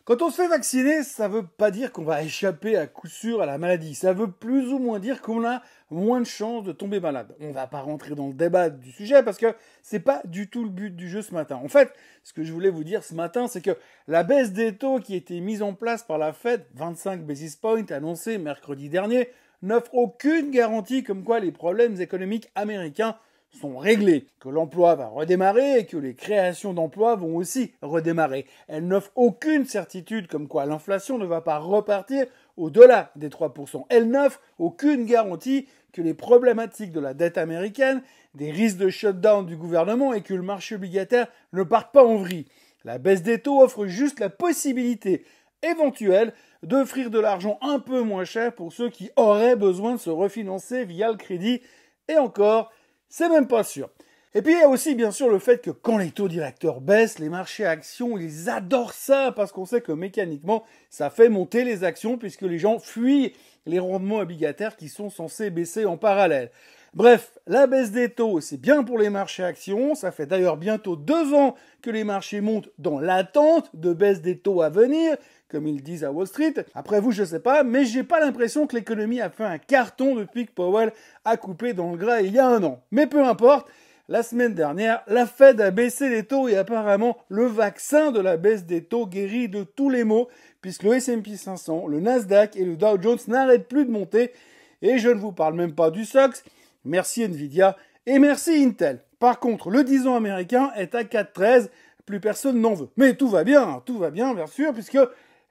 Quand on se fait vacciner, ça veut pas dire qu'on va échapper à coup sûr à la maladie. Ça veut plus ou moins dire qu'on a moins de chances de tomber malade. On va pas rentrer dans le débat du sujet parce que c'est pas du tout le but du jeu ce matin. En fait, ce que je voulais vous dire ce matin, c'est que la baisse des taux qui a été mise en place par la Fed, 25 basis points annoncés mercredi dernier, n'offre aucune garantie comme quoi les problèmes économiques américains sont réglés, que l'emploi va redémarrer et que les créations d'emplois vont aussi redémarrer. Elle n'offre aucune certitude comme quoi l'inflation ne va pas repartir au-delà des 3%. Elle n'offre aucune garantie que les problématiques de la dette américaine, des risques de shutdown du gouvernement et que le marché obligataire ne parte pas en vrille. La baisse des taux offre juste la possibilité éventuelle d'offrir de l'argent un peu moins cher pour ceux qui auraient besoin de se refinancer via le crédit. Et encore, c'est même pas sûr. Et puis il y a aussi bien sûr le fait que quand les taux directeurs baissent, les marchés actions, ils adorent ça parce qu'on sait que mécaniquement, ça fait monter les actions puisque les gens fuient les rendements obligataires qui sont censés baisser en parallèle. Bref, la baisse des taux, c'est bien pour les marchés actions. Ça fait d'ailleurs bientôt 2 ans que les marchés montent dans l'attente de baisse des taux à venir, comme ils disent à Wall Street. Après vous, je sais pas, mais j'ai pas l'impression que l'économie a fait un carton depuis que Powell a coupé dans le gras il y a 1 an. Mais peu importe, la semaine dernière, la Fed a baissé les taux et apparemment le vaccin de la baisse des taux guérit de tous les maux, puisque le S&P 500, le Nasdaq et le Dow Jones n'arrêtent plus de monter. Et je ne vous parle même pas du SOX. Merci Nvidia et merci Intel. Par contre, le 10 ans américain est à 4,13, plus personne n'en veut. Mais tout va bien bien sûr, puisque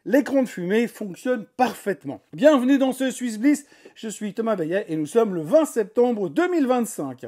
l'écran de fumée fonctionne parfaitement. Bienvenue dans ce Swiss Bliss, je suis Thomas Bayet et nous sommes le 20 septembre 2025.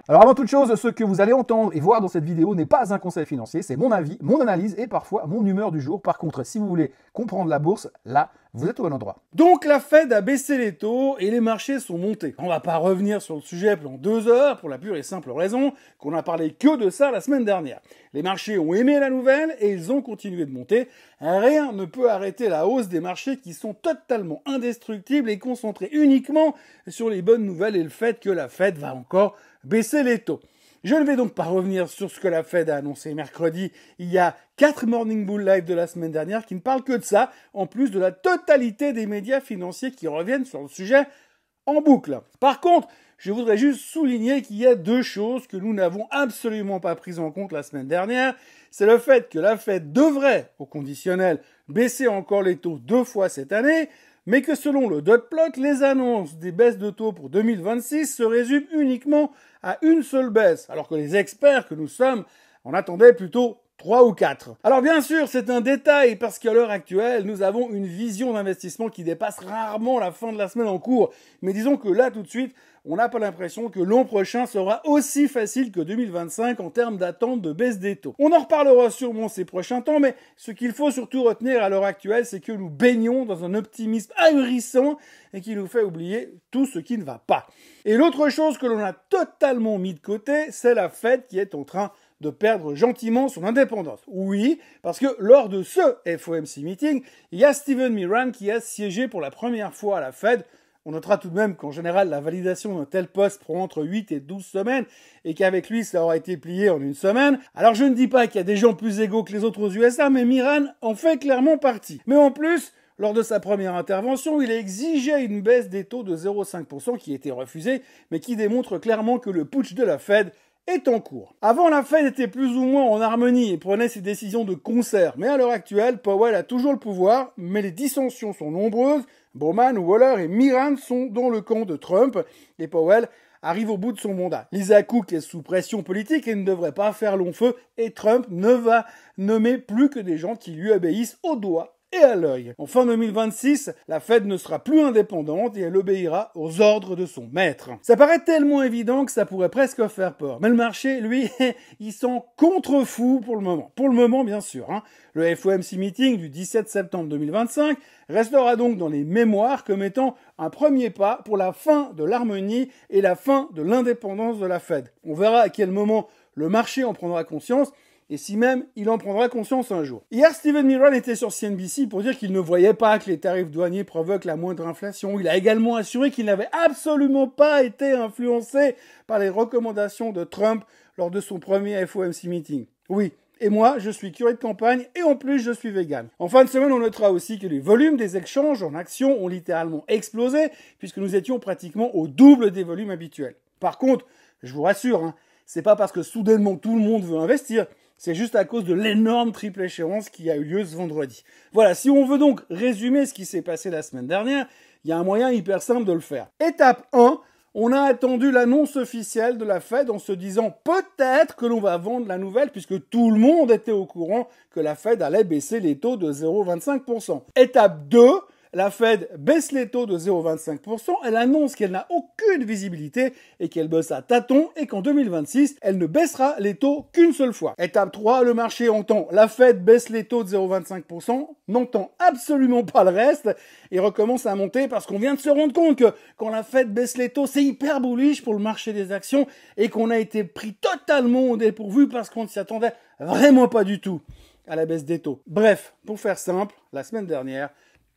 Alors avant toute chose, ce que vous allez entendre et voir dans cette vidéo n'est pas un conseil financier, c'est mon avis, mon analyse et parfois mon humeur du jour. Par contre, si vous voulez comprendre la bourse, là, vous êtes au bon endroit. Donc la Fed a baissé les taux et les marchés sont montés. On va pas revenir sur le sujet pendant 2 heures pour la pure et simple raison qu'on a parlé que de ça la semaine dernière. Les marchés ont aimé la nouvelle et ils ont continué de monter. Rien ne peut arrêter la hausse des marchés qui sont totalement indestructibles et concentrés uniquement sur les bonnes nouvelles et le fait que la Fed va encore baisser les taux. Je ne vais donc pas revenir sur ce que la Fed a annoncé mercredi. Il y a 4 Morning Bull Live de la semaine dernière qui ne parlent que de ça, en plus de la totalité des médias financiers qui reviennent sur le sujet en boucle. Par contre, je voudrais juste souligner qu'il y a 2 choses que nous n'avons absolument pas prises en compte la semaine dernière. C'est le fait que la Fed devrait, au conditionnel, baisser encore les taux 2 fois cette année, mais que selon le dot plot, les annonces des baisses de taux pour 2026 se résument uniquement à une seule baisse, alors que les experts que nous sommes en attendaient plutôt 3 ou 4. Alors bien sûr, c'est un détail parce qu'à l'heure actuelle, nous avons une vision d'investissement qui dépasse rarement la fin de la semaine en cours. Mais disons que là, tout de suite, on n'a pas l'impression que l'an prochain sera aussi facile que 2025 en termes d'attente de baisse des taux. On en reparlera sûrement ces prochains temps, mais ce qu'il faut surtout retenir à l'heure actuelle, c'est que nous baignons dans un optimisme ahurissant et qui nous fait oublier tout ce qui ne va pas. Et l'autre chose que l'on a totalement mis de côté, c'est la Fed qui est en train de perdre gentiment son indépendance. Oui, parce que lors de ce FOMC meeting, il y a Steven Miran qui a siégé pour la première fois à la Fed. On notera tout de même qu'en général, la validation d'un tel poste prend entre 8 et 12 semaines et qu'avec lui, ça aura été plié en 1 semaine. Alors je ne dis pas qu'il y a des gens plus égaux que les autres aux USA, mais Miran en fait clairement partie. Mais en plus, lors de sa première intervention, il a exigé une baisse des taux de 0,5% qui a été refusée, mais qui démontre clairement que le putsch de la Fed est en cours. Avant, la Fed était plus ou moins en harmonie et prenait ses décisions de concert. Mais à l'heure actuelle, Powell a toujours le pouvoir, mais les dissensions sont nombreuses. Bowman, Waller et Miran sont dans le camp de Trump et Powell arrive au bout de son mandat. Lisa Cook est sous pression politique et ne devrait pas faire long feu et Trump ne va nommer plus que des gens qui lui obéissent au doigt et à l'œil. En fin 2026, la Fed ne sera plus indépendante et elle obéira aux ordres de son maître. Ça paraît tellement évident que ça pourrait presque faire peur. Mais le marché, lui, il s'en contrefou pour le moment. Pour le moment, bien sûr. Le FOMC meeting du 17 septembre 2025 restera donc dans les mémoires comme étant un premier pas pour la fin de l'harmonie et la fin de l'indépendance de la Fed. On verra à quel moment le marché en prendra conscience. et si même il en prendra conscience un jour. Hier, Steven Mnuchin était sur CNBC pour dire qu'il ne voyait pas que les tarifs douaniers provoquent la moindre inflation. Il a également assuré qu'il n'avait absolument pas été influencé par les recommandations de Trump lors de son premier FOMC meeting. Oui. Et moi, je suis curé de campagne et en plus, je suis vegan. En fin de semaine, on notera aussi que les volumes des échanges en actions ont littéralement explosé puisque nous étions pratiquement au double des volumes habituels. Par contre, je vous rassure, c'est pas parce que soudainement tout le monde veut investir, c'est juste à cause de l'énorme triple échéance qui a eu lieu ce vendredi. Voilà, si on veut donc résumer ce qui s'est passé la semaine dernière, il y a un moyen hyper simple de le faire. Étape 1, on a attendu l'annonce officielle de la Fed en se disant peut-être que l'on va vendre la nouvelle puisque tout le monde était au courant que la Fed allait baisser les taux de 0,25%. Étape 2, la Fed baisse les taux de 0,25%, elle annonce qu'elle n'a aucune visibilité et qu'elle bosse à tâtons et qu'en 2026, elle ne baissera les taux qu'une seule fois. Étape 3, le marché entend la Fed baisse les taux de 0,25%, n'entend absolument pas le reste et recommence à monter parce qu'on vient de se rendre compte que quand la Fed baisse les taux, c'est hyper bullish pour le marché des actions et qu'on a été pris totalement au dépourvu parce qu'on ne s'y attendait vraiment pas du tout à la baisse des taux. Bref, pour faire simple, la semaine dernière,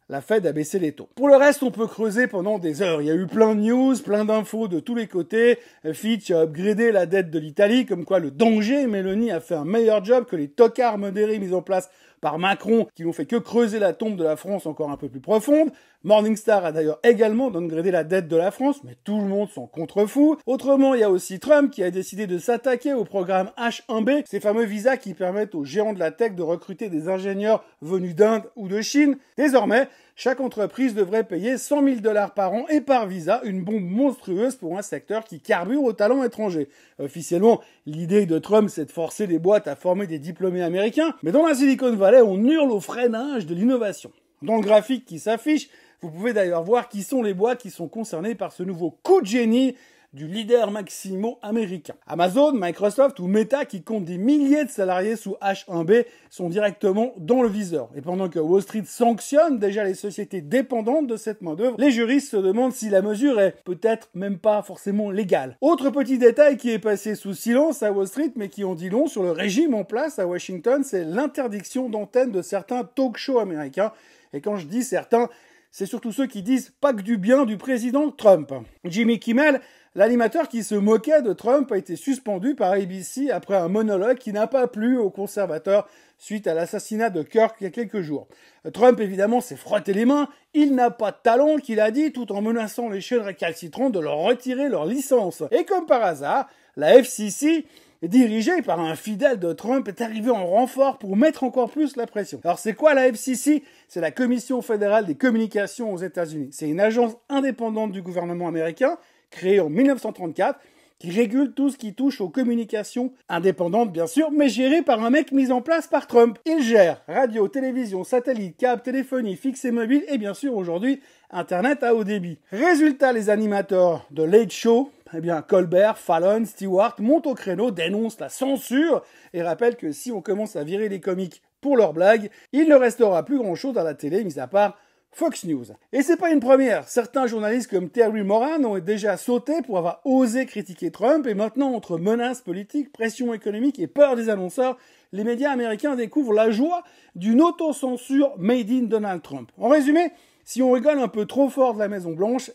la Fed a baissé les taux. Pour le reste, on peut creuser pendant des heures. Il y a eu plein de news, plein d'infos de tous les côtés. Fitch a upgradé la dette de l'Italie, comme quoi le danger Meloni a fait un meilleur job que les tocards modérés mis en place par Macron, qui n'ont fait que creuser la tombe de la France encore un peu plus profonde. Morningstar a d'ailleurs également downgradé la dette de la France, mais tout le monde s'en contrefout. Autrement, il y a aussi Trump qui a décidé de s'attaquer au programme H1B, ces fameux visas qui permettent aux géants de la tech de recruter des ingénieurs venus d'Inde ou de Chine. Désormais, chaque entreprise devrait payer 100 000 $ par an et par visa, une bombe monstrueuse pour un secteur qui carbure aux talents étrangers. Officiellement, l'idée de Trump, c'est de forcer les boîtes à former des diplômés américains, mais dans la Silicon Valley, on hurle au freinage de l'innovation. Dans le graphique qui s'affiche, vous pouvez d'ailleurs voir qui sont les boîtes qui sont concernées par ce nouveau coup de génie du leader maximo américain. Amazon, Microsoft ou Meta, qui comptent des milliers de salariés sous H1B, sont directement dans le viseur. Et pendant que Wall Street sanctionne déjà les sociétés dépendantes de cette main-d'œuvre, les juristes se demandent si la mesure est peut-être même pas forcément légale. Autre petit détail qui est passé sous silence à Wall Street, mais qui en dit long sur le régime en place à Washington, c'est l'interdiction d'antenne de certains talk-shows américains. Et quand je dis certains, c'est surtout ceux qui disent pas que du bien du président Trump. Jimmy Kimmel, l'animateur qui se moquait de Trump, a été suspendu par ABC après un monologue qui n'a pas plu aux conservateurs suite à l'assassinat de Kirk il y a quelques jours. Trump, évidemment, s'est frotté les mains. Il n'a pas de talent, qu'il a dit, tout en menaçant les chaînes récalcitrantes de leur retirer leur licence. Et comme par hasard, la FCC, dirigée par un fidèle de Trump, est arrivé en renfort pour mettre encore plus la pression. Alors c'est quoi la FCC? C'est la Commission fédérale des communications aux États-Unis. C'est une agence indépendante du gouvernement américain, créée en 1934, qui régule tout ce qui touche aux communications indépendantes, bien sûr, mais gérée par un mec mis en place par Trump. Il gère radio, télévision, satellite, câble, téléphonie, fixe et mobile, et bien sûr aujourd'hui, Internet à haut débit. Résultat, les animateurs de Late Show, eh bien, Colbert, Fallon, Stewart montent au créneau, dénoncent la censure et rappellent que si on commence à virer les comiques pour leurs blagues, il ne restera plus grand-chose à la télé, mis à part Fox News. Et c'est pas une première. Certains journalistes comme Terry Moran ont déjà sauté pour avoir osé critiquer Trump et maintenant, entre menaces politiques, pression économique et peur des annonceurs, les médias américains découvrent la joie d'une autocensure made in Donald Trump. En résumé, si on rigole un peu trop fort de la Maison-Blanche,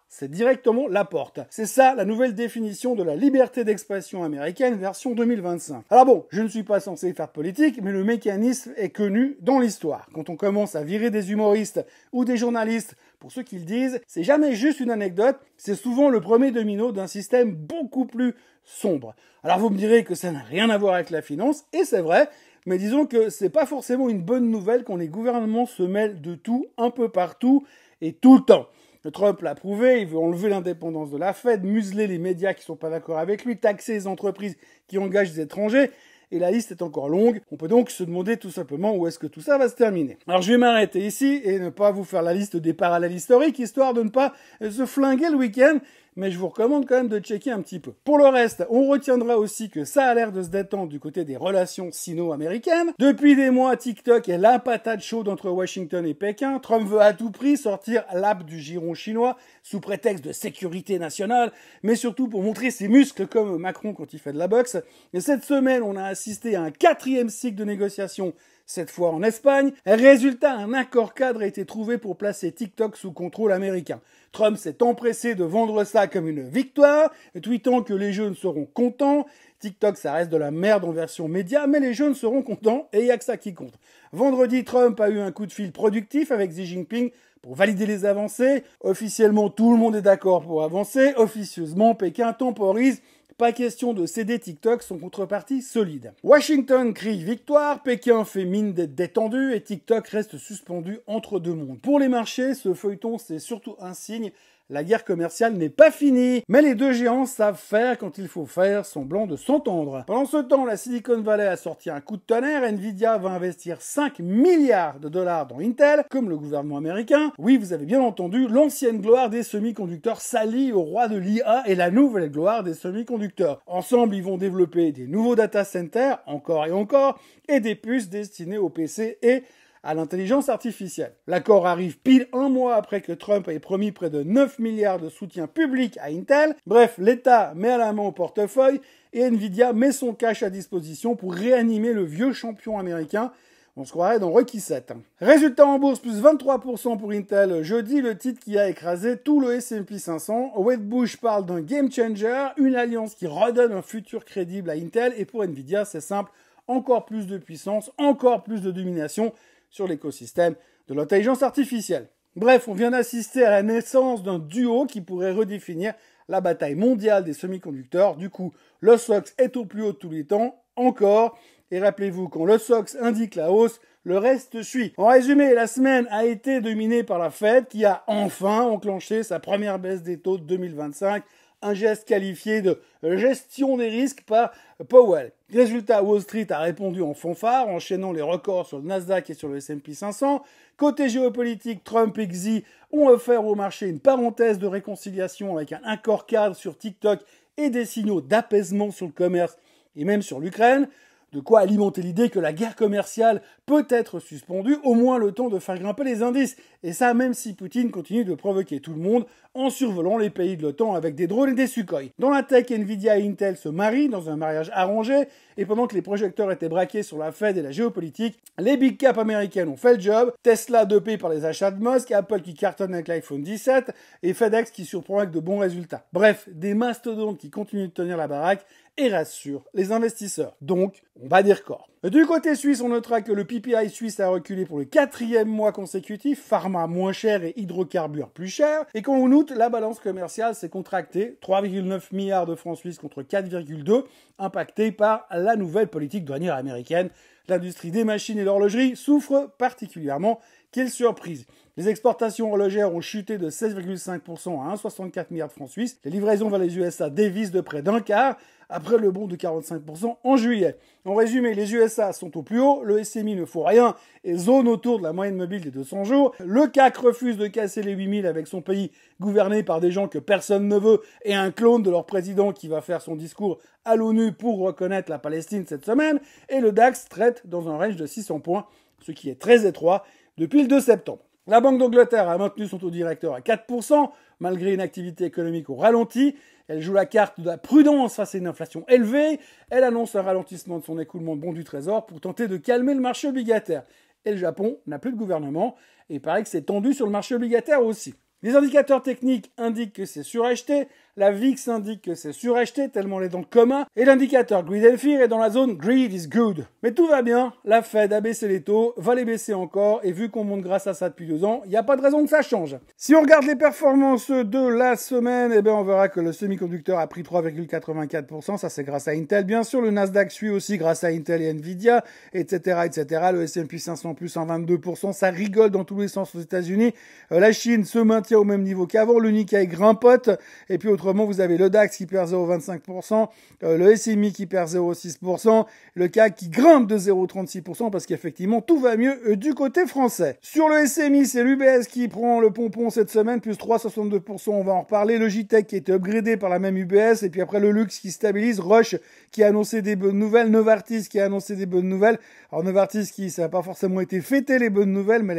c'est directement la porte. C'est ça la nouvelle définition de la liberté d'expression américaine version 2025. Alors bon, je ne suis pas censé faire politique, mais le mécanisme est connu dans l'histoire. Quand on commence à virer des humoristes ou des journalistes pour ce qu'ils disent, c'est jamais juste une anecdote, c'est souvent le premier domino d'un système beaucoup plus sombre. Alors vous me direz que ça n'a rien à voir avec la finance, et c'est vrai, mais disons que c'est pas forcément une bonne nouvelle quand les gouvernements se mêlent de tout, un peu partout, et tout le temps. Trump l'a prouvé, il veut enlever l'indépendance de la Fed, museler les médias qui sont pas d'accord avec lui, taxer les entreprises qui engagent des étrangers, et la liste est encore longue. On peut donc se demander tout simplement où est-ce que tout ça va se terminer. Alors je vais m'arrêter ici et ne pas vous faire la liste des parallèles historiques, histoire de ne pas se flinguer le week-end. mais je vous recommande quand même de checker un petit peu. Pour le reste, on retiendra aussi que ça a l'air de se détendre du côté des relations sino-américaines. Depuis des mois, TikTok est la patate chaude entre Washington et Pékin. Trump veut à tout prix sortir l'app du giron chinois sous prétexte de sécurité nationale, mais surtout pour montrer ses muscles comme Macron quand il fait de la boxe. Et cette semaine, on a assisté à un 4e cycle de négociations, cette fois en Espagne. Résultat, un accord cadre a été trouvé pour placer TikTok sous contrôle américain. Trump s'est empressé de vendre ça comme une victoire, tweetant que les jeunes seront contents. TikTok, ça reste de la merde en version média, mais les jeunes seront contents et il n'y a que ça qui compte. Vendredi, Trump a eu un coup de fil productif avec Xi Jinping pour valider les avancées. Officiellement, tout le monde est d'accord pour avancer. Officieusement, Pékin temporise. Pas question de céder TikTok, son contrepartie solide. Washington crie victoire, Pékin fait mine d'être détendu et TikTok reste suspendu entre deux mondes. Pour les marchés, ce feuilleton, c'est surtout un signe. La guerre commerciale n'est pas finie, mais les deux géants savent faire quand il faut faire semblant de s'entendre. Pendant ce temps, la Silicon Valley a sorti un coup de tonnerre. Nvidia va investir 5 milliards de dollars dans Intel, comme le gouvernement américain. Oui, vous avez bien entendu, l'ancienne gloire des semi-conducteurs s'allie au roi de l'IA et la nouvelle gloire des semi-conducteurs. Ensemble, ils vont développer des nouveaux data centers, encore et encore, et des puces destinées aux PC et à l'intelligence artificielle. L'accord arrive pile un mois après que Trump ait promis près de 9 milliards de soutien public à Intel. Bref, l'État met à la main au portefeuille et Nvidia met son cash à disposition pour réanimer le vieux champion américain. On se croirait dans Rocky VII. Résultat en bourse, plus 23% pour Intel. Jeudi, le titre qui a écrasé tout le S&P 500. Wedbush parle d'un game changer, une alliance qui redonne un futur crédible à Intel. Et pour Nvidia, c'est simple, encore plus de puissance, encore plus de domination sur l'écosystème de l'intelligence artificielle. Bref, on vient d'assister à la naissance d'un duo qui pourrait redéfinir la bataille mondiale des semi-conducteurs. Du coup, le SOX est au plus haut de tous les temps, encore. Et rappelez-vous, quand le SOX indique la hausse, le reste suit. En résumé, la semaine a été dominée par la Fed qui a enfin enclenché sa première baisse des taux de 2025, un geste qualifié de gestion des risques par Powell. Résultat, Wall Street a répondu en fanfare, enchaînant les records sur le Nasdaq et sur le S&P 500. Côté géopolitique, Trump et Xi ont offert au marché une parenthèse de réconciliation avec un accord cadre sur TikTok et des signaux d'apaisement sur le commerce et même sur l'Ukraine. De quoi alimenter l'idée que la guerre commerciale peut être suspendue, au moins le temps de faire grimper les indices. Et ça, même si Poutine continue de provoquer tout le monde en survolant les pays de l'OTAN avec des drones et des Sukhoi. Dans la tech, Nvidia et Intel se marient dans un mariage arrangé, et pendant que les projecteurs étaient braqués sur la Fed et la géopolitique, les big caps américaines ont fait le job, Tesla dopé par les achats de Musk, Apple qui cartonne avec l'iPhone 17, et FedEx qui surprend avec de bons résultats. Bref, des mastodontes qui continuent de tenir la baraque, et rassure les investisseurs. Donc, on bat des records. Du côté suisse, on notera que le PPI suisse a reculé pour le 4e mois consécutif, pharma moins cher et hydrocarbures plus cher. Et quand on août, la balance commerciale s'est contractée, 3,9 milliards de francs suisses contre 4,2, impactée par la nouvelle politique douanière américaine. L'industrie des machines et l'horlogerie souffre particulièrement. Quelle surprise! Les exportations horlogères ont chuté de 16,5% à 1,64 milliards de francs suisses. Les livraisons vers les USA dévissent de près d'un quart, après le bond de 45% en juillet. En résumé, les USA sont au plus haut, le SMI ne faut rien et zone autour de la moyenne mobile des 200 jours. Le CAC refuse de casser les 8000 avec son pays gouverné par des gens que personne ne veut et un clone de leur président qui va faire son discours à l'ONU pour reconnaître la Palestine cette semaine. Et le DAX traite dans un range de 600 points, ce qui est très étroit depuis le 2 septembre. La Banque d'Angleterre a maintenu son taux directeur à 4%, malgré une activité économique au ralenti. Elle joue la carte de la prudence face à une inflation élevée. Elle annonce un ralentissement de son écoulement de bons du Trésor pour tenter de calmer le marché obligataire. Et le Japon n'a plus de gouvernement, et il paraît que c'est tendu sur le marché obligataire aussi. Les indicateurs techniques indiquent que c'est suracheté, la VIX indique que c'est suracheté tellement elle est dans le coma, et l'indicateur Greed and Fear est dans la zone Greed is good. Mais tout va bien, la Fed a baissé les taux, va les baisser encore, et vu qu'on monte grâce à ça depuis 2 ans, il n'y a pas de raison que ça change. Si on regarde les performances de la semaine, on verra que le semi-conducteur a pris 3,84%, ça c'est grâce à Intel. Bien sûr, le Nasdaq suit aussi grâce à Intel et Nvidia, etc., etc. Le S&P 500 plus 122%, ça rigole dans tous les sens aux États-Unis. La Chine se maintient au même niveau qu'avant, le Nikkei grimpote, et puis autre autrement, vous avez le DAX qui perd 0,25%, le SMI qui perd 0,6%, le CAC qui grimpe de 0,36% parce qu'effectivement, tout va mieux du côté français. Sur le SMI, c'est l'UBS qui prend le pompon cette semaine, plus 3,62%, on va en reparler. Le JTech qui a été upgradé par la même UBS, et puis après le Lux qui stabilise, Roche qui a annoncé des bonnes nouvelles, Novartis qui a annoncé des bonnes nouvelles. Alors Novartis qui, ça n'a pas forcément été fêté les bonnes nouvelles, mais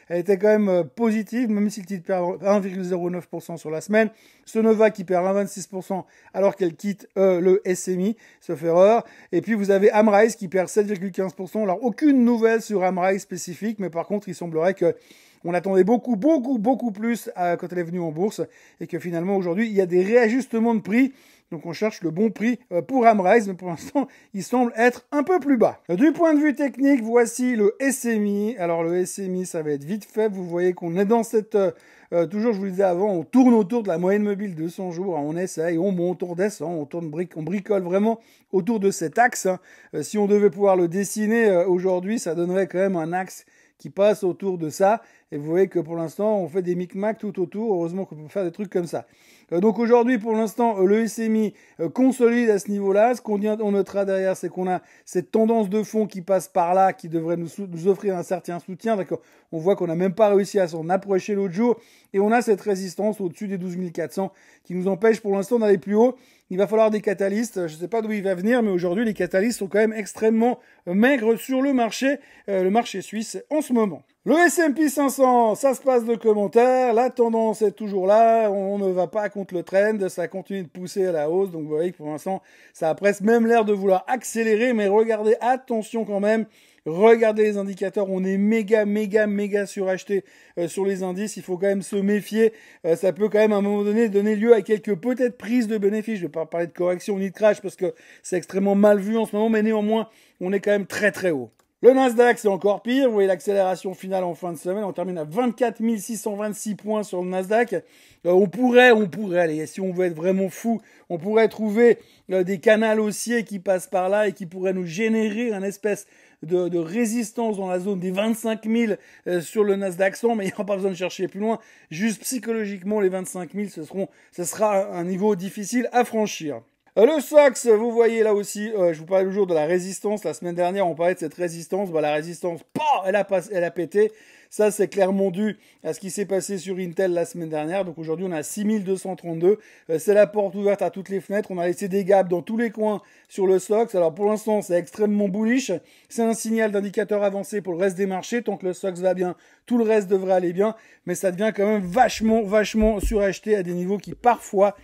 elle était quand même positive, même si le titre perd 1,09% sur la semaine. Sonova qui perd 1,26% alors qu'elle quitte le SMI, sauf erreur. Et puis vous avez Amrise qui perd 7,15%. Alors aucune nouvelle sur Amrise spécifique, mais par contre il semblerait que on attendait beaucoup plus quand elle est venue en bourse, et que finalement aujourd'hui il y a des réajustements de prix. Donc on cherche le bon prix pour Amrise, mais pour l'instant, il semble être un peu plus bas. Du point de vue technique, voici le SMI. Alors le SMI, ça va être vite fait. Vous voyez qu'on est dans cette... toujours, je vous le disais avant, on tourne autour de la moyenne mobile de 100 jours. On essaye, on monte, on redescend, on bricole vraiment autour de cet axe. Si on devait pouvoir le dessiner aujourd'hui, ça donnerait quand même un axe qui passe autour de ça. Et vous voyez que pour l'instant, on fait des micmacs tout autour. Heureusement qu'on peut faire des trucs comme ça. Donc aujourd'hui, pour l'instant, le SMI consolide à ce niveau-là. Ce qu'on notera derrière, c'est qu'on a cette tendance de fond qui passe par là, qui devrait nous offrir un certain soutien. D'accord. On voit qu'on n'a même pas réussi à s'en approcher l'autre jour. Et on a cette résistance au-dessus des 12 400 qui nous empêche pour l'instant d'aller plus haut. Il va falloir des catalystes. Je ne sais pas d'où il va venir, mais aujourd'hui, les catalystes sont quand même extrêmement maigres sur le marché suisse en ce moment. Le S&P 500, ça se passe de commentaires. La tendance est toujours là. On ne va pas contre le trend. Ça continue de pousser à la hausse. Donc, vous voyez que pour l'instant, ça a presque même l'air de vouloir accélérer. Mais regardez, attention quand même. Regardez les indicateurs, on est méga suracheté sur les indices. Il faut quand même se méfier. Ça peut quand même à un moment donné donner lieu à quelques peut-être prises de bénéfices. Je ne vais pas parler de correction ni de crash parce que c'est extrêmement mal vu en ce moment, mais néanmoins, on est quand même très haut. Le Nasdaq, c'est encore pire. Vous voyez l'accélération finale en fin de semaine. On termine à 24 626 points sur le Nasdaq. On pourrait, allez, si on veut être vraiment fou, on pourrait trouver des canaux haussiers qui passent par là et qui pourraient nous générer un espèce de résistance dans la zone des 25 000 sur le Nasdaq 100, mais il n'y aura pas besoin de chercher plus loin. Juste psychologiquement, les 25 000, ce sera un niveau difficile à franchir. Le SOX, vous voyez là aussi, je vous parlais le jour de la résistance. La semaine dernière, on parlait de cette résistance. La résistance, elle a pété. Ça, c'est clairement dû à ce qui s'est passé sur Intel la semaine dernière. Donc aujourd'hui, on a 6232. C'est la porte ouverte à toutes les fenêtres. On a laissé des gaps dans tous les coins sur le SOX. Alors pour l'instant, c'est extrêmement bullish. C'est un signal d'indicateur avancé pour le reste des marchés. Tant que le SOX va bien, tout le reste devrait aller bien. Mais ça devient quand même vachement suracheté à des niveaux qui parfois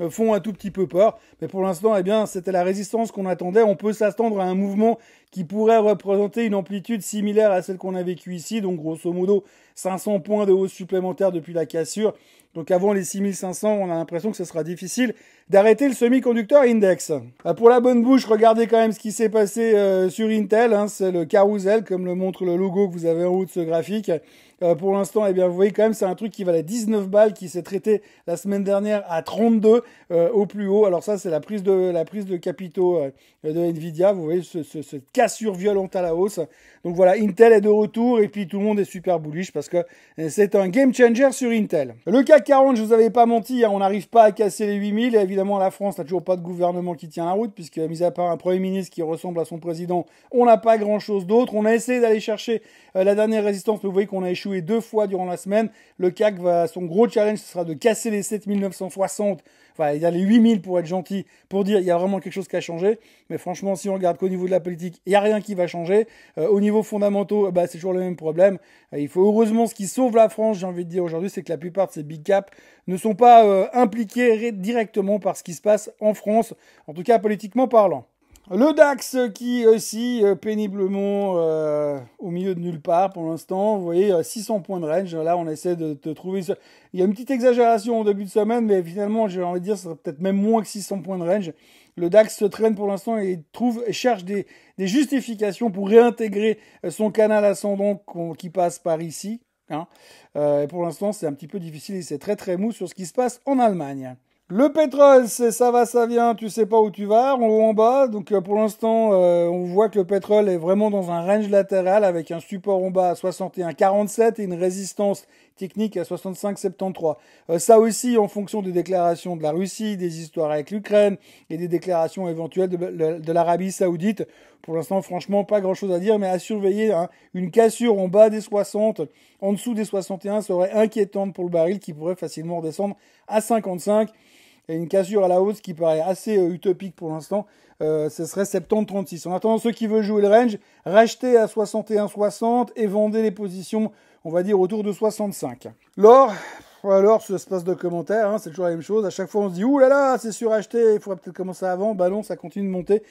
font un tout petit peu peur. Mais pour l'instant, eh bien, c'était la résistance qu'on attendait. On peut s'attendre à un mouvement qui pourrait représenter une amplitude similaire à celle qu'on a vécue ici. Donc, grosso modo, 500 points de hausse supplémentaire depuis la cassure. Donc, avant les 6500, on a l'impression que ce sera difficile d'arrêter le semi-conducteur index. Pour la bonne bouche, regardez quand même ce qui s'est passé sur Intel. C'est le carrousel, comme le montre le logo que vous avez en haut de ce graphique. Pour l'instant, eh bien, vous voyez quand même, c'est un truc qui valait 19 balles, qui s'est traité la semaine dernière à 32 au plus haut. Alors ça, c'est la prise de capitaux de Nvidia. Vous voyez cette cassure violente à la hausse. Donc voilà, Intel est de retour et puis tout le monde est super bullish parce que c'est un game changer sur Intel. Le CAC 40, je vous avais pas menti, hein, on n'arrive pas à casser les 8000. Et évidemment, la France n'a toujours pas de gouvernement qui tient la route puisque, mis à part un Premier ministre qui ressemble à son président, on n'a pas grand-chose d'autre. On a essayé d'aller chercher la dernière résistance, mais vous voyez qu'on a échoué 2 fois durant la semaine. Le CAC son gros challenge, ce sera de casser les 7960. Enfin, il y a les 8000 pour être gentil, pour dire il y a vraiment quelque chose qui a changé. Mais franchement, si on regarde qu'au niveau de la politique, il n'y a rien qui va changer. Au niveau fondamentaux, c'est toujours le même problème. Il faut heureusement, ce qui sauve la France, j'ai envie de dire aujourd'hui, c'est que la plupart de ces big caps ne sont pas impliqués directement par ce qui se passe en France, en tout cas politiquement parlant. Le DAX qui aussi péniblement au milieu de nulle part pour l'instant. Vous voyez, 600 points de range. Là, on essaie de trouver... Il y a une petite exagération au début de semaine, mais finalement, j'ai envie de dire, ça serait peut-être même moins que 600 points de range. Le DAX se traîne pour l'instant et cherche des justifications pour réintégrer son canal ascendant qui passe par ici. Hein. Et pour l'instant, c'est un petit peu difficile et c'est très mou sur ce qui se passe en Allemagne. Le pétrole, c'est ça va, ça vient, tu sais pas où tu vas, en haut, en bas. Donc pour l'instant, on voit que le pétrole est vraiment dans un range latéral avec un support en bas à 61,47 et une résistance technique à 65,73. Ça aussi en fonction des déclarations de la Russie, des histoires avec l'Ukraine et des déclarations éventuelles de l'Arabie Saoudite. Pour l'instant, franchement, pas grand-chose à dire, mais à surveiller. Hein. Une cassure en bas des 60, en dessous des 61 serait inquiétante pour le baril qui pourrait facilement redescendre à 55. Et une cassure à la hausse qui paraît assez utopique pour l'instant, ce serait 70,36. En attendant, ceux qui veulent jouer le range, rachetez à 61,60 et vendez les positions, on va dire, autour de 65. L'or, alors, sur l'espace de commentaires, hein, c'est toujours la même chose. À chaque fois, on se dit, ouh là là, c'est suracheté, il faudrait peut-être commencer avant. Bah non, ça continue de monter.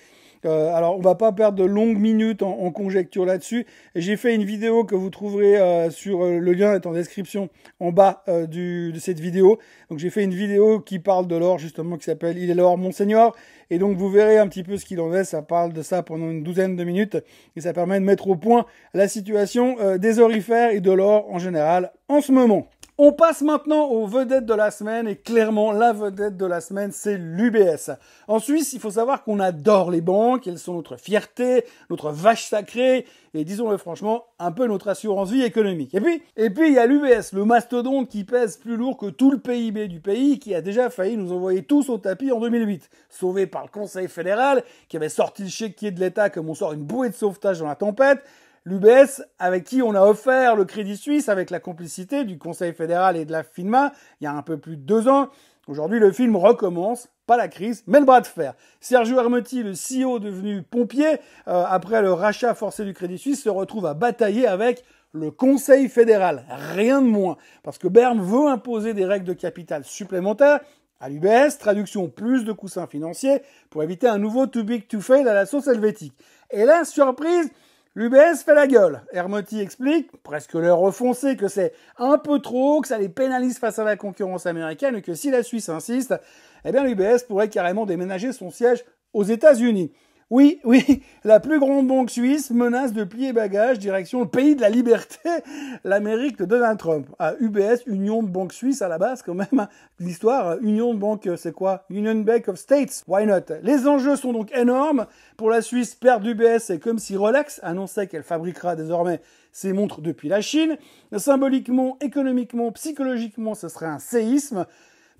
Alors, on va pas perdre de longues minutes en conjecture là-dessus. Et j'ai fait une vidéo que vous trouverez sur le lien est en description en bas de cette vidéo. Donc, j'ai fait une vidéo qui parle de l'or, justement, qui s'appelle Il est l'or, Monseigneur. Et donc, vous verrez un petit peu ce qu'il en est. Ça parle de ça pendant une douzaine de minutes. Et ça permet de mettre au point la situation des orifères et de l'or en général en ce moment. On passe maintenant aux vedettes de la semaine et clairement la vedette de la semaine c'est l'UBS. En Suisse, il faut savoir qu'on adore les banques, elles sont notre fierté, notre vache sacrée et disons-le franchement, un peu notre assurance vie économique. Et puis il y a l'UBS, le mastodonte qui pèse plus lourd que tout le PIB du pays qui a déjà failli nous envoyer tous au tapis en 2008. Sauvé par le Conseil fédéral qui avait sorti le chéquier de l'État comme on sort une bouée de sauvetage dans la tempête. L'UBS, avec qui on a offert le Crédit Suisse avec la complicité du Conseil fédéral et de la FINMA, il y a un peu plus de 2 ans. Aujourd'hui, le film recommence, pas la crise, mais le bras de fer. Sergio Ermotti, le CEO devenu pompier, après le rachat forcé du Crédit Suisse, se retrouve à batailler avec le Conseil fédéral. Rien de moins. Parce que Berne veut imposer des règles de capital supplémentaires à l'UBS, traduction plus de coussins financiers, pour éviter un nouveau too big to fail à la sauce helvétique. Et là, surprise, l'UBS fait la gueule. Ermotti explique, presque l'air refoncé, que c'est un peu trop, que ça les pénalise face à la concurrence américaine et que si la Suisse insiste, eh bien l'UBS pourrait carrément déménager son siège aux États-Unis. Oui, la plus grande banque suisse menace de plier bagages direction le pays de la liberté, l'Amérique de Donald Trump. UBS, Union de banque suisse à la base quand même. Hein. L'histoire, Union de banque, c'est quoi? Union Bank of States, why not? Les enjeux sont donc énormes. Pour la Suisse, perdre l'UBS, c'est comme si Rolex annonçait qu'elle fabriquera désormais ses montres depuis la Chine. Symboliquement, économiquement, psychologiquement, ce serait un séisme.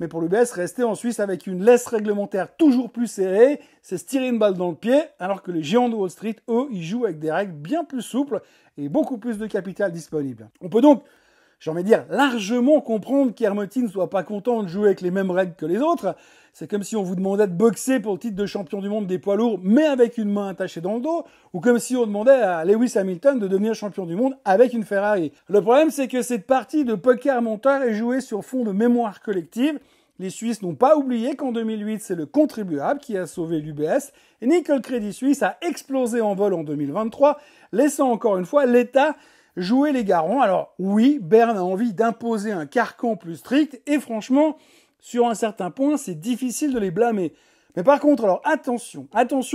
Mais pour l'UBS, rester en Suisse avec une laisse réglementaire toujours plus serrée, c'est se tirer une balle dans le pied, alors que les géants de Wall Street, eux, ils jouent avec des règles bien plus souples et beaucoup plus de capital disponible. On peut donc, j'ai envie de dire, largement comprendre qu'Ermotti ne soit pas content de jouer avec les mêmes règles que les autres. C'est comme si on vous demandait de boxer pour le titre de champion du monde des poids lourds, mais avec une main attachée dans le dos, ou comme si on demandait à Lewis Hamilton de devenir champion du monde avec une Ferrari. Le problème, c'est que cette partie de poker mental est jouée sur fond de mémoire collective. Les Suisses n'ont pas oublié qu'en 2008, c'est le contribuable qui a sauvé l'UBS, ni que le Crédit Suisse a explosé en vol en 2023, laissant encore une fois l'État jouer les garants. Alors oui, Berne a envie d'imposer un carcan plus strict, et franchement, sur un certain point, c'est difficile de les blâmer. Mais par contre, alors attention,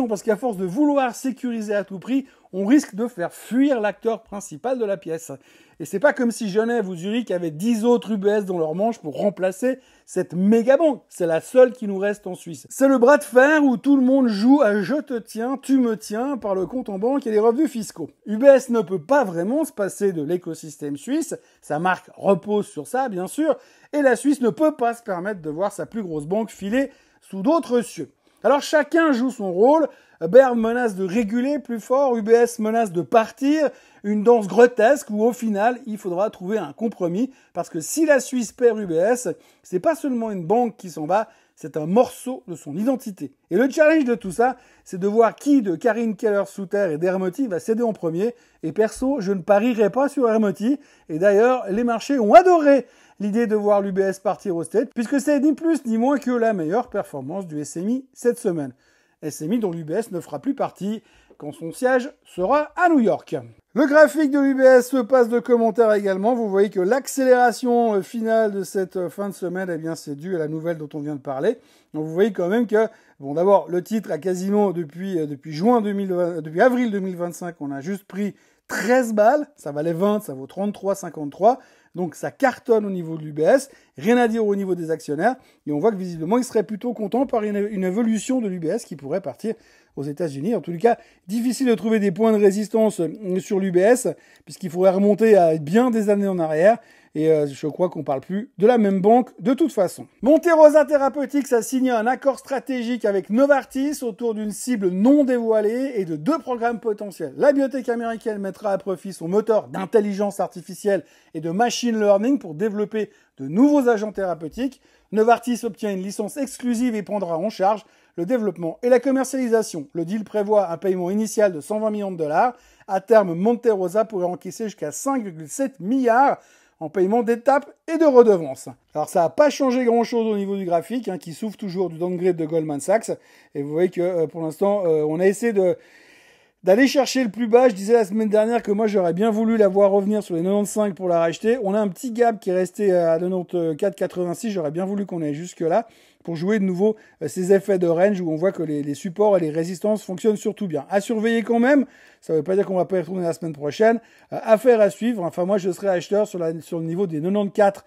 parce qu'à force de vouloir sécuriser à tout prix, on risque de faire fuir l'acteur principal de la pièce. Et c'est pas comme si Genève ou Zurich avaient 10 autres UBS dans leur manche pour remplacer cette méga banque. C'est la seule qui nous reste en Suisse. C'est le bras de fer où tout le monde joue à je te tiens, tu me tiens par le compte en banque et les revenus fiscaux. UBS ne peut pas vraiment se passer de l'écosystème suisse. Sa marque repose sur ça, bien sûr. Et la Suisse ne peut pas se permettre de voir sa plus grosse banque filer sous d'autres cieux. Alors chacun joue son rôle, Berne menace de réguler plus fort, UBS menace de partir, une danse grotesque où au final il faudra trouver un compromis, parce que si la Suisse perd UBS, c'est pas seulement une banque qui s'en va, c'est un morceau de son identité. Et le challenge de tout ça, c'est de voir qui de Karin Keller-Souter et d'Ermotti va céder en premier, et perso, je ne parierai pas sur Ermotti, et d'ailleurs, les marchés ont adoré l'idée de voir l'UBS partir au States, puisque c'est ni plus ni moins que la meilleure performance du SMI cette semaine. SMI dont l'UBS ne fera plus partie quand son siège sera à New York. Le graphique de l'UBS se passe de commentaires également. Vous voyez que l'accélération finale de cette fin de semaine, eh bien, c'est dû à la nouvelle dont on vient de parler. Donc vous voyez quand même que, bon, d'abord, le titre a quasiment depuis avril 2025, on a juste pris 13 balles, ça valait 20, ça vaut 33,53. Donc ça cartonne au niveau de l'UBS, rien à dire au niveau des actionnaires, et on voit que visiblement ils seraient plutôt contents par une évolution de l'UBS qui pourrait partir aux États-Unis. En tout cas, difficile de trouver des points de résistance sur l'UBS, puisqu'il faudrait remonter à bien des années en arrière. Et je crois qu'on parle plus de la même banque de toute façon. Monte Rosa Therapeutics a signé un accord stratégique avec Novartis autour d'une cible non dévoilée et de 2 programmes potentiels. La biotech américaine mettra à profit son moteur d'intelligence artificielle et de machine learning pour développer de nouveaux agents thérapeutiques. Novartis obtient une licence exclusive et prendra en charge le développement et la commercialisation. Le deal prévoit un paiement initial de 120 millions de dollars. À terme, Monte Rosa pourrait encaisser jusqu'à 5,7 milliards en paiement d'étapes et de redevances. Alors ça n'a pas changé grand-chose au niveau du graphique, qui souffre toujours du downgrade de Goldman Sachs. Et vous voyez que pour l'instant, on a essayé d'aller chercher le plus bas. Je disais la semaine dernière que moi j'aurais bien voulu la voir revenir sur les 95 pour la racheter. On a un petit gap qui est resté à 94,86. J'aurais bien voulu qu'on aille jusque là pour jouer de nouveau ces effets de range où on voit que les supports et les résistances fonctionnent surtout bien. À surveiller quand même, ça ne veut pas dire qu'on va pas y retourner la semaine prochaine. Affaire à suivre, enfin moi je serai acheteur sur le niveau des 94.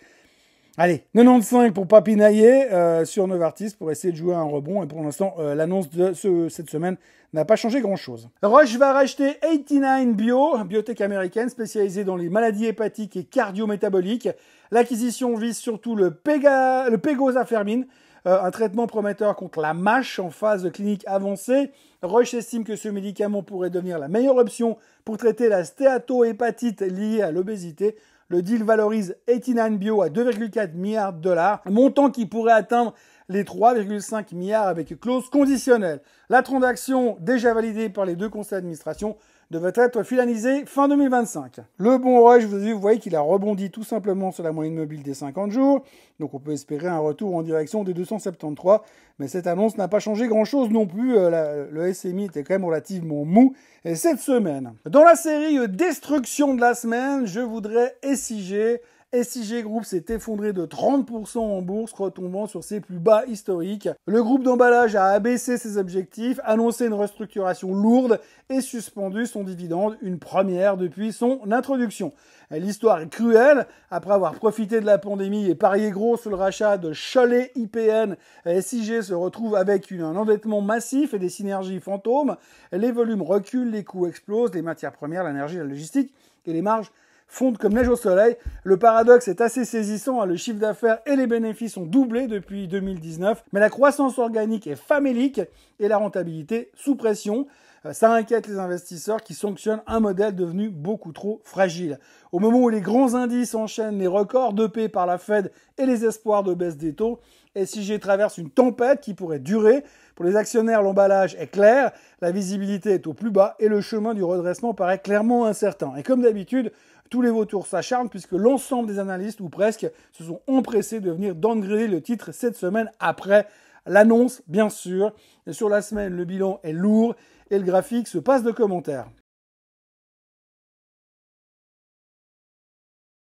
Allez, 95 pour pas pinailler sur Novartis pour essayer de jouer un rebond. Et pour l'instant, l'annonce de cette semaine n'a pas changé grand-chose. Roche va racheter 89 Bio, biotech américaine spécialisée dans les maladies hépatiques et cardio-métaboliques. L'acquisition vise surtout le pegozafermin, un traitement prometteur contre la MASH en phase clinique avancée. Roche estime que ce médicament pourrait devenir la meilleure option pour traiter la stéatohépatite liée à l'obésité. Le deal valorise 89 Bio à 2,4 milliards de dollars, montant qui pourrait atteindre les 3,5 milliards avec clause conditionnelle. La transaction, déjà validée par les 2 conseils d'administration, devrait être finalisée fin 2025. Le bon Roche, vous voyez qu'il a rebondi tout simplement sur la moyenne mobile des 50 jours. Donc on peut espérer un retour en direction des 273. Mais cette annonce n'a pas changé grand-chose non plus. Le SMI était quand même relativement mou cette semaine. Dans la série Destruction de la semaine, je voudrais SIG. SIG Group s'est effondré de 30% en bourse, retombant sur ses plus bas historiques. Le groupe d'emballage a abaissé ses objectifs, annoncé une restructuration lourde et suspendu son dividende, une première depuis son introduction. L'histoire est cruelle. Après avoir profité de la pandémie et parié gros sur le rachat de Cholet IPN, SIG se retrouve avec un endettement massif et des synergies fantômes. Les volumes reculent, les coûts explosent, les matières premières, l'énergie, la logistique et les marges fondent comme neige au soleil. Le paradoxe est assez saisissant, le chiffre d'affaires et les bénéfices ont doublé depuis 2019, mais la croissance organique est famélique et la rentabilité sous pression. Ça inquiète les investisseurs qui sanctionnent un modèle devenu beaucoup trop fragile. Au moment où les grands indices enchaînent les records dopés par la Fed et les espoirs de baisse des taux, SIG traverse une tempête qui pourrait durer. Pour les actionnaires, l'emballage est clair, la visibilité est au plus bas et le chemin du redressement paraît clairement incertain. Et comme d'habitude, tous les vautours s'acharnent puisque l'ensemble des analystes, ou presque, se sont empressés de venir downgrader le titre cette semaine après l'annonce, bien sûr. Et sur la semaine, le bilan est lourd et le graphique se passe de commentaires.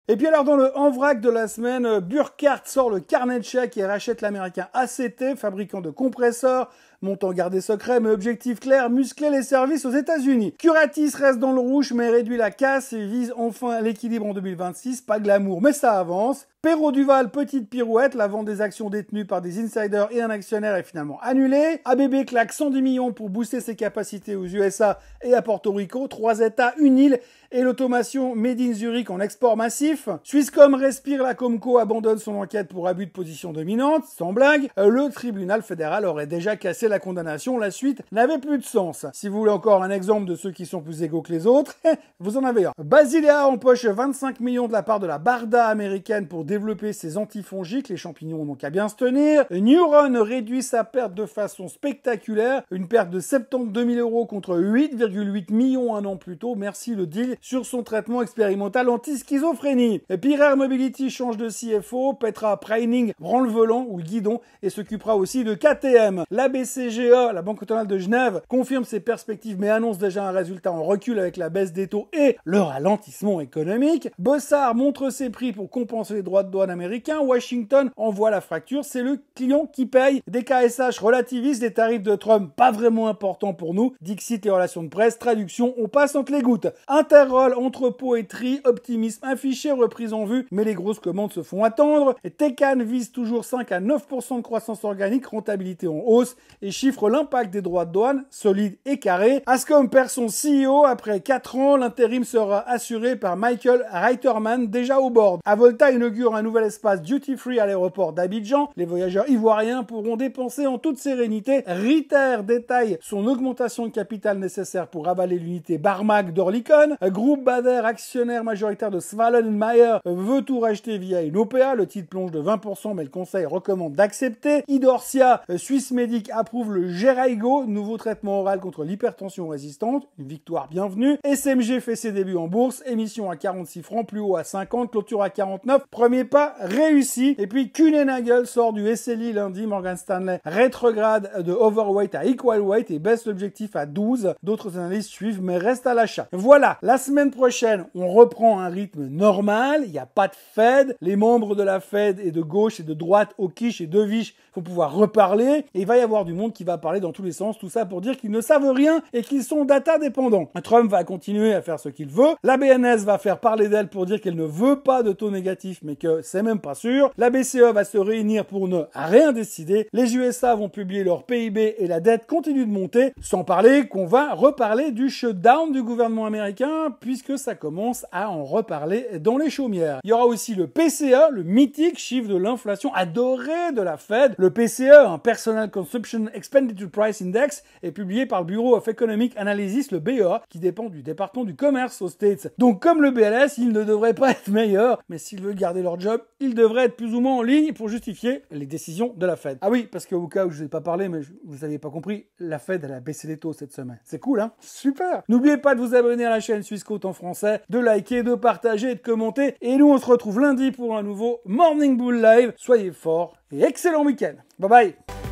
Et puis alors dans le en vrac de la semaine, Burkhardt sort le carnet de chèques et rachète l'américain ACT, fabricant de compresseurs, montant gardé secret mais objectif clair, muscler les services aux États-Unis. Curatis reste dans le rouge mais réduit la casse et vise enfin l'équilibre en 2026, pas glamour mais ça avance. Perrault Duval, petite pirouette, la vente des actions détenues par des insiders et un actionnaire est finalement annulée. ABB claque 110 millions pour booster ses capacités aux USA et à Porto Rico, 3 États, une île et l'automation Made in Zurich en export massif. Swisscom respire, la Comco abandonne son enquête pour abus de position dominante, sans blague. Le tribunal fédéral aurait déjà cassé la condamnation, la suite n'avait plus de sens. Si vous voulez encore un exemple de ceux qui sont plus égaux que les autres, vous en avez un. Basilea empoche 25 millions de la part de la Barda américaine pour développer ses antifongiques, les champignons n'ont qu'à bien se tenir. Neuron réduit sa perte de façon spectaculaire, une perte de 72 000 € contre 8,8 millions un an plus tôt, merci le deal sur son traitement expérimental anti-schizophrénie. Pirare Mobility change de CFO, Petra Preining rend le volant ou le guidon et s'occupera aussi de KTM. La BCGE, la Banque cantonale de Genève, confirme ses perspectives mais annonce déjà un résultat en recul avec la baisse des taux et le ralentissement économique. Bossard montre ses prix pour compenser les droits de douane américains, Washington envoie la fracture, c'est le client qui paye. DKSH relativise les tarifs de Trump, pas vraiment importants pour nous. Dixit les relations de presse, traduction, on passe entre les gouttes. Interroll, entrepôt et tri, optimisme affiché, reprise en vue, mais les grosses commandes se font attendre. Et Tecan vise toujours 5 à 9% de croissance organique, rentabilité en hausse, et chiffre l'impact des droits de douane, solide et carré. Ascom perd son CEO après 4 ans, l'intérim sera assuré par Michael Reiterman, déjà au board. Avolta inaugure un nouvel espace duty-free à l'aéroport d'Abidjan. Les voyageurs ivoiriens pourront dépenser en toute sérénité. Ritter détaille son augmentation de capital nécessaire pour avaler l'unité Barmag d'Orlikon. Groupe Bader, actionnaire majoritaire de Swallen-Mayer, veut tout racheter via une OPA. Le titre plonge de 20%, mais le conseil recommande d'accepter. Idorsia, Swissmedic approuve le Jeraygo, nouveau traitement oral contre l'hypertension résistante. Une victoire bienvenue. SMG fait ses débuts en bourse. Émission à 46 francs, plus haut à 50, clôture à 49. Premier pas réussi. Et puis Kuehne+Nagel sort du SLI lundi. Morgan Stanley rétrograde de overweight à equal weight et baisse l'objectif à 12. D'autres analystes suivent mais restent à l'achat. Voilà, la semaine prochaine, on reprend un rythme normal. Il n'y a pas de Fed. Les membres de la Fed et de gauche et de droite, au quiche et de viche, vont pouvoir reparler. Et il va y avoir du monde qui va parler dans tous les sens. Tout ça pour dire qu'ils ne savent rien et qu'ils sont data dépendants. Trump va continuer à faire ce qu'il veut. La BNS va faire parler d'elle pour dire qu'elle ne veut pas de taux négatif, mais que c'est même pas sûr. La BCE va se réunir pour ne rien décider. Les USA vont publier leur PIB et la dette continue de monter. Sans parler qu'on va reparler du shutdown du gouvernement américain, puisque ça commence à en reparler dans les chaumières. Il y aura aussi le PCE, le mythique chiffre de l'inflation adoré de la Fed. Le PCE, un Personal Consumption Expenditure Price Index, est publié par le Bureau of Economic Analysis, le BEA, qui dépend du département du commerce aux States. Donc comme le BLS, ils ne devraient pas être meilleurs, mais s'ils veulent garder leur job, ils devraient être plus ou moins en ligne pour justifier les décisions de la Fed. Ah oui, parce qu'au cas où je vous ai pas parlé, mais vous n'aviez pas compris, la Fed, elle a baissé les taux cette semaine. C'est cool, hein? Super! N'oubliez pas de vous abonner à la chaîne Swissquote en français, de liker, de partager et de commenter. Et nous, on se retrouve lundi pour un nouveau Morning Bull Live. Soyez forts et excellent week-end. Bye bye!